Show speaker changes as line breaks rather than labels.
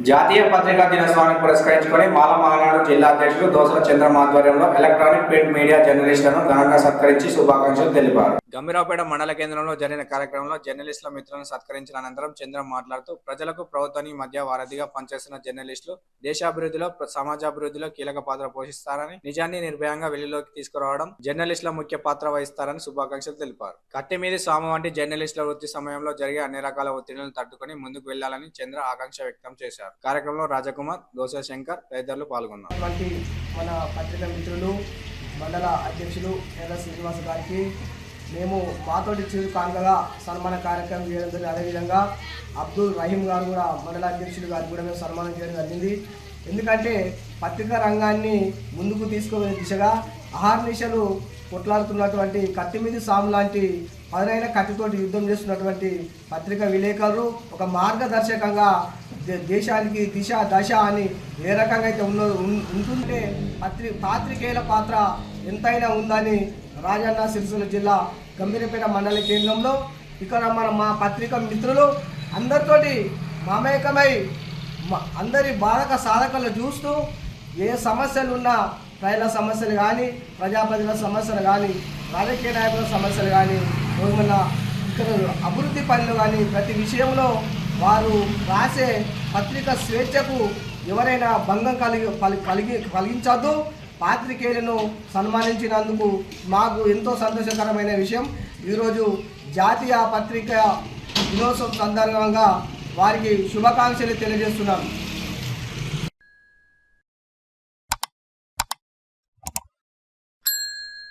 జాతీయ పత్రికా దినోత్సవాన్ని పురస్కరించుకొని మాల మహానాడు జిల్లా అధ్యక్షులు దోసల చంద్రం ఆధ్వర్యంలో ఎలక్ట్రానిక్ ప్రింట్ మీడియా జర్నలిస్టులను ఘనంగా సత్కరించి శుభాకాంక్షలు తెలిపారు. గంభీరావుపేట మండల కేంద్రంలో జరిగిన కార్యక్రమంలో జర్నలిస్టుల మిత్రులను సత్కరించిన అనంతరం చంద్రం మాట్లాడుతూ ప్రజలకు ప్రభుత్వానికి మధ్య వారధిగా పనిచేస్తున్న జర్నలిస్టులు దేశాభివృద్ధిలో సమాజాభివృద్ధిలో కీలక పాత్ర పోషిస్తారని, నిజాన్ని నిర్భయంగా వెలుగులోకి తీసుకురావడం జర్నలిస్టుల ముఖ్య పాత్ర వహిస్తారని శుభాకాంక్షలు తెలిపారు. కట్టెమీది స్వామి వంటి జర్నలిస్టుల వృత్తి సమయంలో జరిగే అన్ని రకాల ఒత్తిడులను తట్టుకొని ముందుకు వెళ్లాలని చంద్ర ఆకాంక్ష వ్యక్తం చేశారు. కార్యక్రమంలో రాజకుమార్, దోస శంకర్ తదితరులు పాల్గొన్నారు.
మన పత్రికా మిత్రులు మండల అధ్యక్షులు ఎర్ర శ్రీనివాస్ గారికి మేము మాతోటి చిరు కానుకగా సన్మాన కార్యక్రమం చేయడం జరిగింది. అదేవిధంగా అబ్దుల్ రహీం గారు కూడా మండల అధ్యక్షులు గారికి కూడా మేము సన్మానం చేయడం జరిగింది. ఎందుకంటే పత్రికా రంగాన్ని ముందుకు తీసుకునే దిశగా అహర్నిశలు కొట్లాడుతున్నటువంటి కత్తిమీది సాము లాంటి పదునైన కత్తితోటి యుద్ధం చేస్తున్నటువంటి పత్రికా విలేకరులు ఒక మార్గదర్శకంగా దేశానికి దిశ దశ అని ఏ రకంగా అయితే ఉంటుంటే పాత్రికేయుల పాత్ర ఎంతైనా ఉందని రాజన్న సిరిసిల్ల జిల్లా గంభీరపేట మండల కేంద్రంలో ఇక్కడ మా పత్రికా మిత్రులు అందరితోటి మమేకమై అందరి బాధక సాధకలు చూస్తూ ఏ సమస్యలు ఉన్నా ప్రజల సమస్యలు కానీ, ప్రజాప్రతినిధుల సమస్యలు కానీ, రాజకీయ నాయకుల సమస్యలు కానీ, ఏమన్నా ఇక్కడ అభివృద్ధి పనులు కానీ ప్రతి విషయంలో వారు రాసే పత్రిక స్వేచ్ఛకు ఎవరైనా భంగం కలిగించద్దు. పాత్రికేయులను సన్మానించినందుకు మాకు ఎంతో సంతోషకరమైన విషయం. ఈరోజు జాతీయ పత్రికా దినోత్సవం సందర్భంగా వారికి శుభాకాంక్షలు తెలియజేస్తున్నాను.